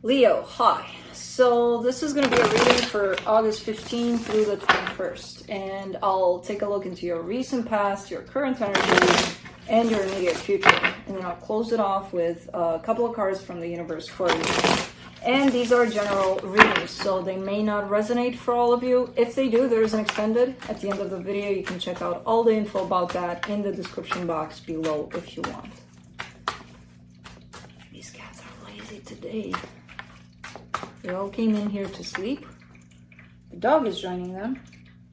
Leo, hi. So this is going to be a reading for August 15th through the 21st, and I'll take a look into your recent past, your current energy, and your immediate future. And then I'll close it off with a couple of cards from the universe for you. And these are general readings, so they may not resonate for all of you. If they do, there is an extended at the end of the video. You can check out all the info about that in the description box below if you want. These cats are lazy today. They all came in here to sleep. The dog is joining them.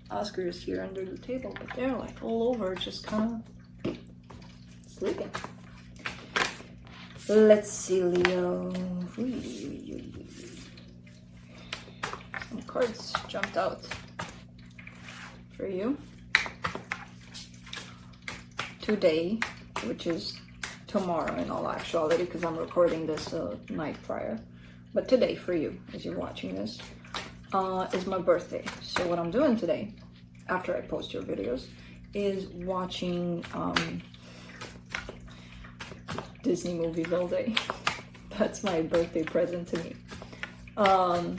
Oscar is here under the table, but they're like all over, just kind of sleeping. Let's see, Leo. Some cards jumped out for you. Today, which is tomorrow in all actuality, because I'm recording this night prior. But today, for you, as you're watching this, is my birthday. So what I'm doing today, after I post your videos, is watching Disney movies all day. That's my birthday present to me. Cause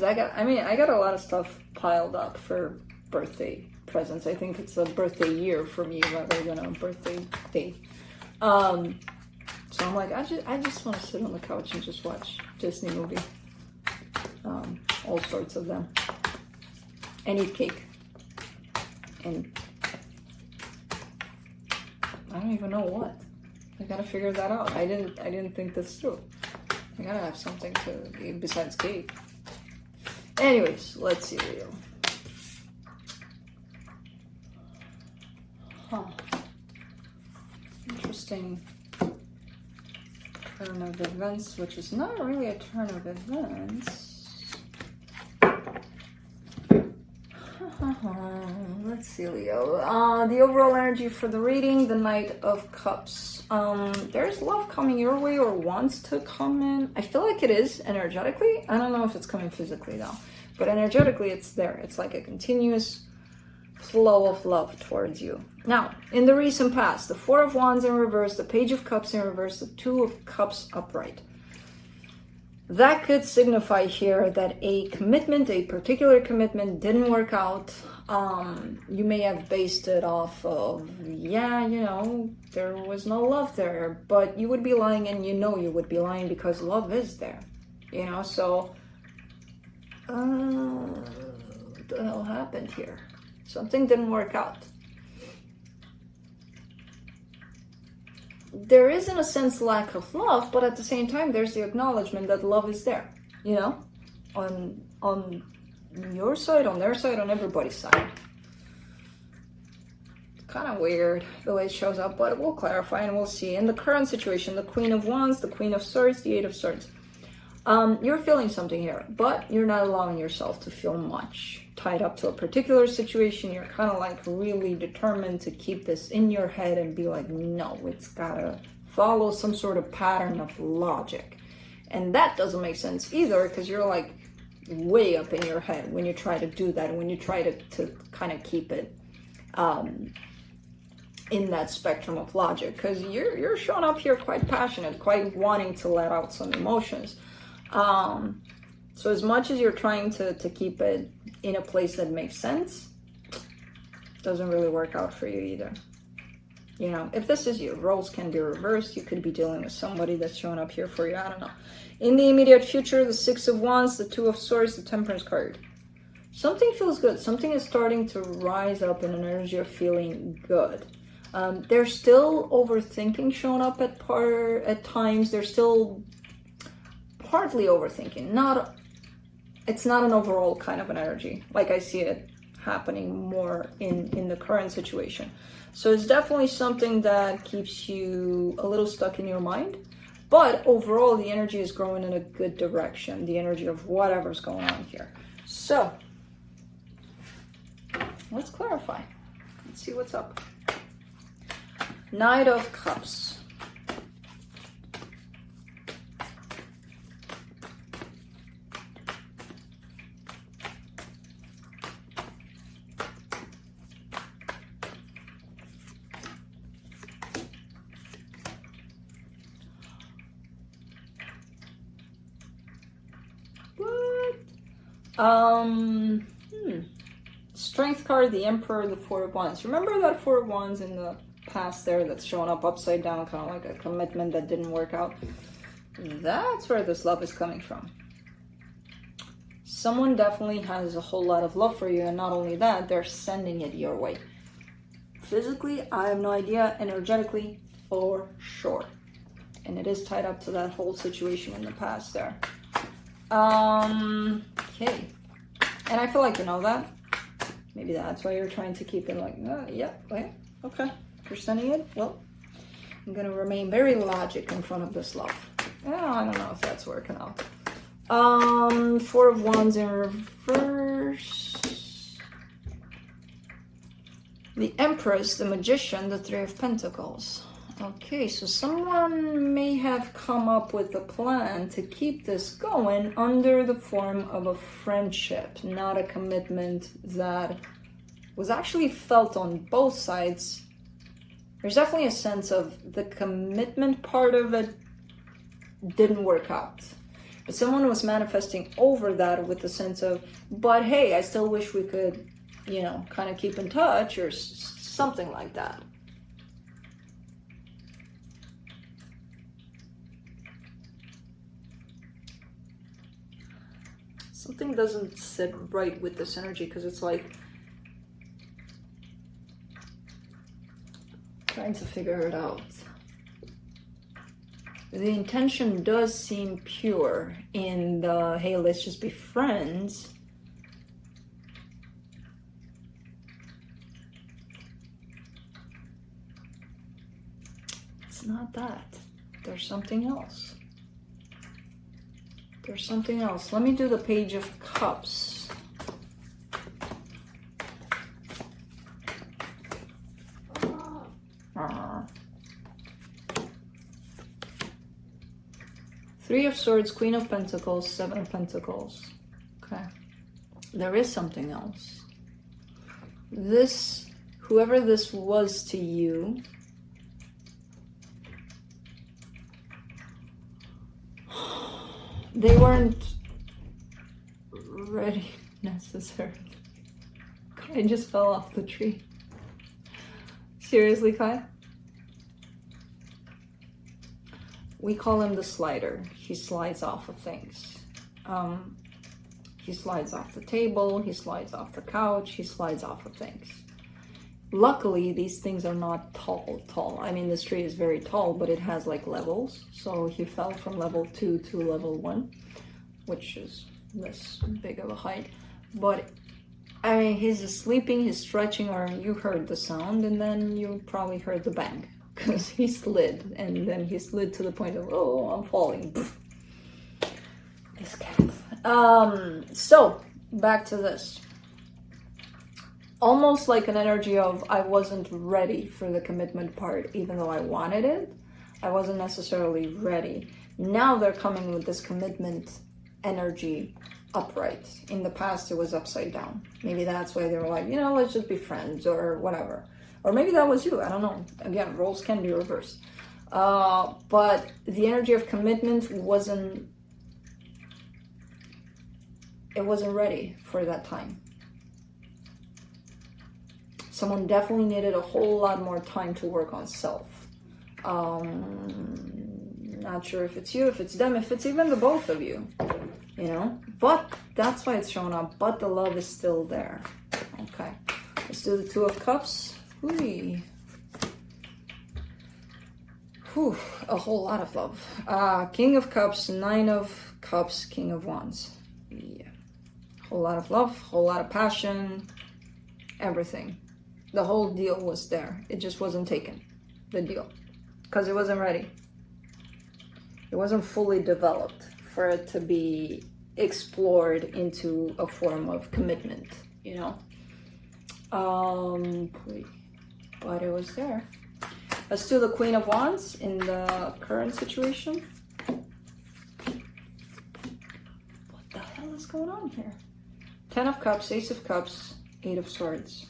I got a lot of stuff piled up for birthday presents. I think it's a birthday year for me rather than a birthday day. So I'm like, I just want to sit on the couch and just watch Disney movie. All sorts of them. And eat cake. And I don't even know what. I gotta figure that out. I didn't think this through. I gotta have something to eat besides cake. Anyways, let's see, Leo. Huh. Interesting turn of events, which is not really a turn of events. Let's see, Leo. The overall energy for the reading, the Knight of Cups. There's love coming your way or wants to come in. I feel like it is energetically. I don't know if it's coming physically though, but energetically it's there. It's like a continuous flow of love towards you. Now, in the recent past, the Four of Wands in reverse, the Page of Cups in reverse, the Two of Cups upright. That could signify here that a commitment, a particular commitment, didn't work out. You may have based it off of, yeah, you know, there was no love there, but you would be lying, and you know you would be lying because love is there, you know, so what the hell happened here? Something didn't work out. There is, in a sense, lack of love, but at the same time, there's the acknowledgement that love is there, you know, on your side, on their side, on everybody's side. Kind of weird the way it shows up, but we'll clarify and we'll see. In the current situation, the Queen of Wands, the Queen of Swords, the Eight of Swords. You're feeling something here, but you're not allowing yourself to feel much. Tied up to a particular situation, you're kind of like really determined to keep this in your head and be like, no, it's gotta follow some sort of pattern of logic. And that doesn't make sense either, because you're like way up in your head when you try to do that, and when you try to kind of keep it in that spectrum of logic, because you're showing up here quite passionate, quite wanting to let out some emotions. So as much as you're trying to keep it in a place that makes sense, doesn't really work out for you either. You know, if this is you, roles can be reversed. You could be dealing with somebody that's showing up here for you. I don't know. In the immediate future, the Six of Wands, the Two of Swords, the Temperance card. Something feels good. Something is starting to rise up in an energy of feeling good. There's still overthinking showing up at times. There's still partly overthinking. It's not an overall kind of an energy like I see it happening more in the current situation. So it's definitely something that keeps you a little stuck in your mind, but overall the energy is growing in a good direction, the energy of whatever's going on here. So let's clarify. Let's see what's up. Knight of Cups. Strength card, the Emperor, the Four of Wands. Remember that Four of Wands in the past there that's showing up upside down, kind of like a commitment that didn't work out? That's where this love is coming from. Someone definitely has a whole lot of love for you, and not only that, they're sending it your way. Physically, I have no idea. Energetically, for sure. And it is tied up to that whole situation in the past there. Okay. And I feel like you know that. Maybe that's why you're trying to keep it like, yeah, okay. You're sending it? Well, I'm going to remain very logic in front of this love. I don't know if that's working out. Four of Wands in reverse. The Empress, the Magician, the Three of Pentacles. Okay, so someone may have come up with a plan to keep this going under the form of a friendship, not a commitment that was actually felt on both sides. There's definitely a sense of the commitment part of it didn't work out. But someone was manifesting over that with the sense of, but hey, I still wish we could, kind of keep in touch or something like that. Something doesn't sit right with this energy because it's like trying to figure it out. The intention does seem pure in the, hey, let's just be friends. It's not that. There's something else. There's something else. Let me do the Page of Cups. Three of Swords, Queen of Pentacles, Seven of Pentacles. Okay. There is something else. This, whoever this was to you, they weren't ready necessarily. Kai just fell off the tree. Seriously, Kai? We call him the slider. He slides off of things. He slides off the table, he slides off the couch, he slides off of things. Luckily, these things are not tall. I mean, this tree is very tall, but it has like levels. So he fell from level 2 to level 1, which is this big of a height. But I mean, he's just sleeping, he's stretching, or you heard the sound, and then you probably heard the bang. Because he slid, and then he slid to the point of, oh, I'm falling. This cat. So, back to this. Almost like an energy of, I wasn't ready for the commitment part, even though I wanted it. I wasn't necessarily ready. Now they're coming with this commitment energy upright. In the past, it was upside down. Maybe that's why they were like, let's just be friends, or whatever. Or maybe that was you, I don't know. Again, roles can be reversed. But the energy of commitment wasn't ready for that time. Someone definitely needed a whole lot more time to work on self. Not sure if it's you, if it's them, if it's even the both of you, But that's why it's showing up, but the love is still there. Okay, let's do the Two of Cups. Whew, a whole lot of love. King of Cups, Nine of Cups, King of Wands. Yeah. Whole lot of love, whole lot of passion, everything. The whole deal was there. It just wasn't taken, the deal. Because it wasn't ready. It wasn't fully developed for it to be explored into a form of commitment, But it was there. Let's do the Queen of Wands in the current situation. What the hell is going on here? Ten of Cups, Ace of Cups, Eight of Swords.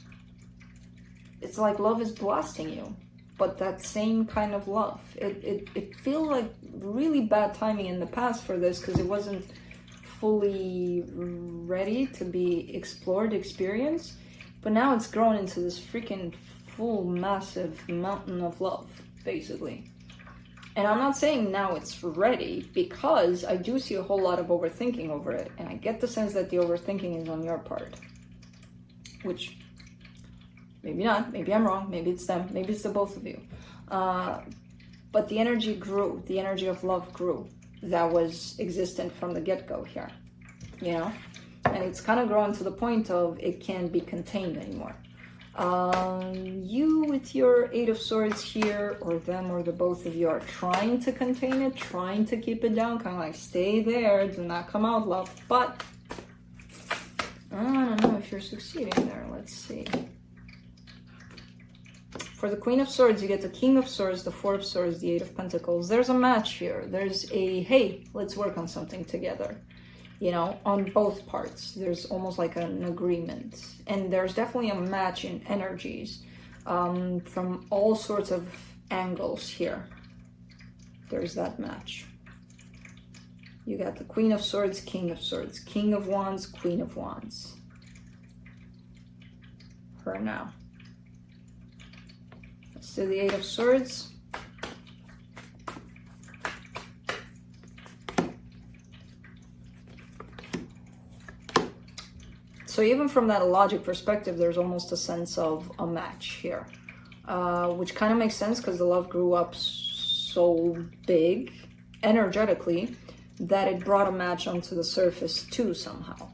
It's like love is blasting you, but that same kind of love. It feels like really bad timing in the past for this because it wasn't fully ready to be explored, experienced, but now it's grown into this freaking full, massive mountain of love, basically. And I'm not saying now it's ready, because I do see a whole lot of overthinking over it, and I get the sense that the overthinking is on your part, which maybe not, maybe I'm wrong, maybe it's them, maybe it's the both of you. But the energy grew, the energy of love grew, that was existent from the get-go here, you know? And it's kind of grown to the point of it can't be contained anymore. You with your Eight of Swords here, or them, or the both of you, are trying to contain it, trying to keep it down, kind of like stay there, do not come out, love. But I don't know if you're succeeding there. Let's see. For the Queen of Swords, you get the King of Swords, the Four of Swords, the Eight of Pentacles. There's a match here. There's a, hey, let's work on something together. You know, on both parts. There's almost like an agreement. And there's definitely a match in energies from all sorts of angles here. There's that match. You got the Queen of Swords, King of Swords, King of Wands, Queen of Wands. For now. Let's do the Eight of Swords. So even from that logic perspective, there's almost a sense of a match here, which kind of makes sense because the love grew up so big energetically that it brought a match onto the surface too somehow.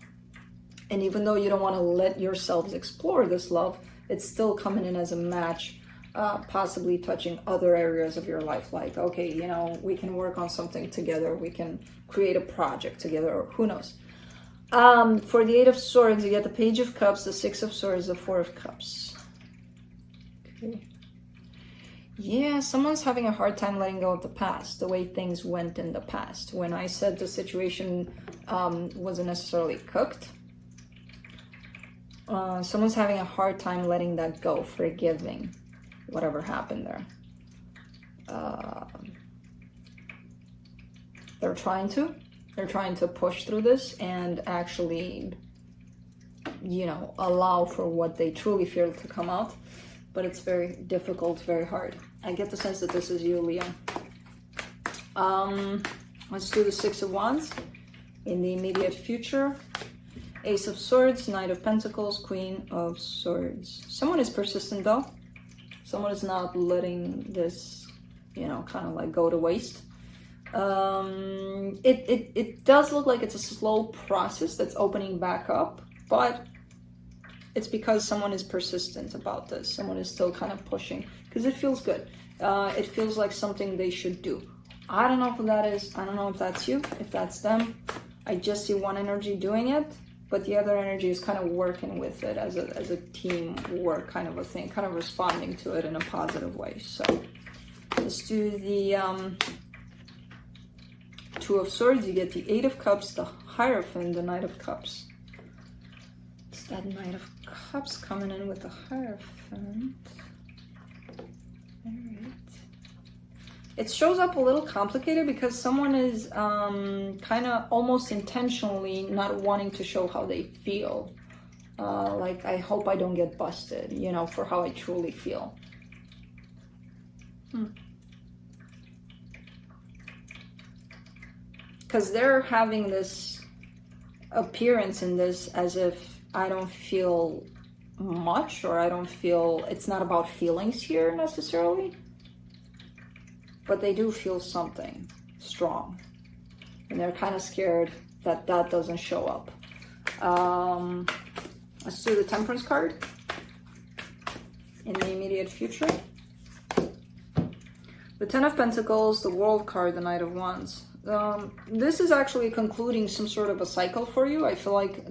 And even though you don't want to let yourselves explore this love, it's still coming in as a match, possibly touching other areas of your life. Like, okay, you know, we can work on something together. We can create a project together, or who knows. For the Eight of Swords, you get the Page of Cups, the Six of Swords, the Four of Cups. Okay. Yeah, someone's having a hard time letting go of the past, the way things went in the past. When I said the situation wasn't necessarily cooked, someone's having a hard time letting that go, forgiving whatever happened there. They're trying to. They're trying to push through this and actually, you know, allow for what they truly feel to come out. But it's very difficult, very hard. I get the sense that this is you, Leo. Let's do the Six of Wands in the immediate future. Ace of Swords, Knight of Pentacles, Queen of Swords. Someone is persistent though. Someone is not letting this, you know, kind of like go to waste. It does look like it's a slow process that's opening back up, but it's because someone is persistent about this. Someone is still kind of pushing because it feels good. It feels like something they should do. I don't know who that is. I don't know if that's you, if that's them. I just see one energy doing it, but the other energy is kind of working with it as a team work kind of a thing, kind of responding to it in a positive way. So let's do the Two of Swords. You get the Eight of Cups, the Hierophant, the Knight of Cups. It's that Knight of Cups coming in with the Hierophant. Alright. It shows up a little complicated because someone is kind of almost intentionally not wanting to show how they feel. Like, I hope I don't get busted, you know, for how I truly feel. Because they're having this appearance in this as if I don't feel much, or I don't feel, it's not about feelings here necessarily, but they do feel something strong, and they're kind of scared that that doesn't show up. Let's do the Temperance card in the immediate future. The Ten of Pentacles, the World card, the Knight of Wands. This is actually concluding some sort of a cycle for you. I feel like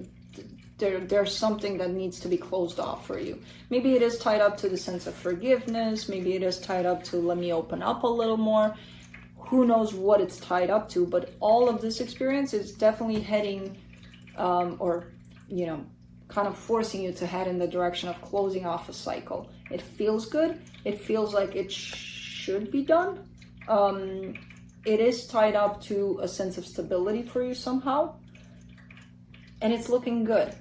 there's something that needs to be closed off for you. Maybe it is tied up to the sense of forgiveness. Maybe it is tied up to let me open up a little more. Who knows what it's tied up to, but all of this experience is definitely heading or, you know, kind of forcing you to head in the direction of closing off a cycle. It feels good. It feels like it should be done. It is tied up to a sense of stability for you somehow. and it's looking good,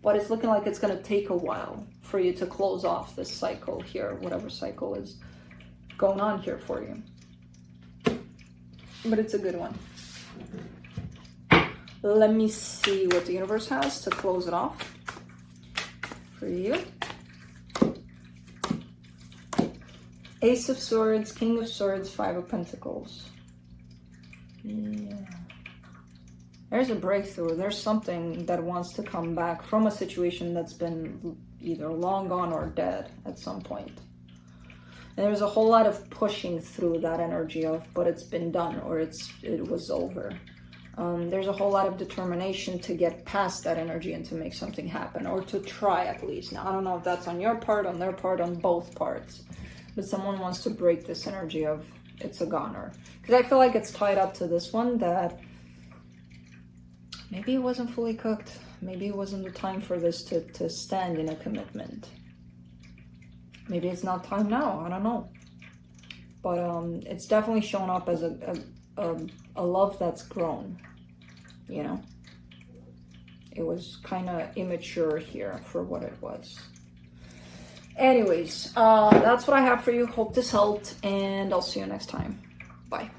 but it's looking like it's going to take a while for you to close off this cycle here, whatever cycle is going on here for you. But it's a good one. Let me see what the universe has to close it off for you. Ace of Swords, King of Swords, Five of Pentacles. Yeah. There's a breakthrough. There's something that wants to come back from a situation that's been either long gone or dead at some point. And there's a whole lot of pushing through that energy of, but it's been done, or it was over. There's a whole lot of determination to get past that energy and to make something happen, or to try at least. Now, I don't know if that's on your part, on their part, on both parts. But someone wants to break this energy of it's a goner. Because I feel like it's tied up to this one that maybe it wasn't fully cooked. Maybe it wasn't the time for this to stand in a commitment. Maybe it's not time now. I don't know. But it's definitely shown up as a love that's grown. You know? It was kind of immature here for what it was. Anyways, that's what I have for you. Hope this helped, and I'll see you next time. Bye.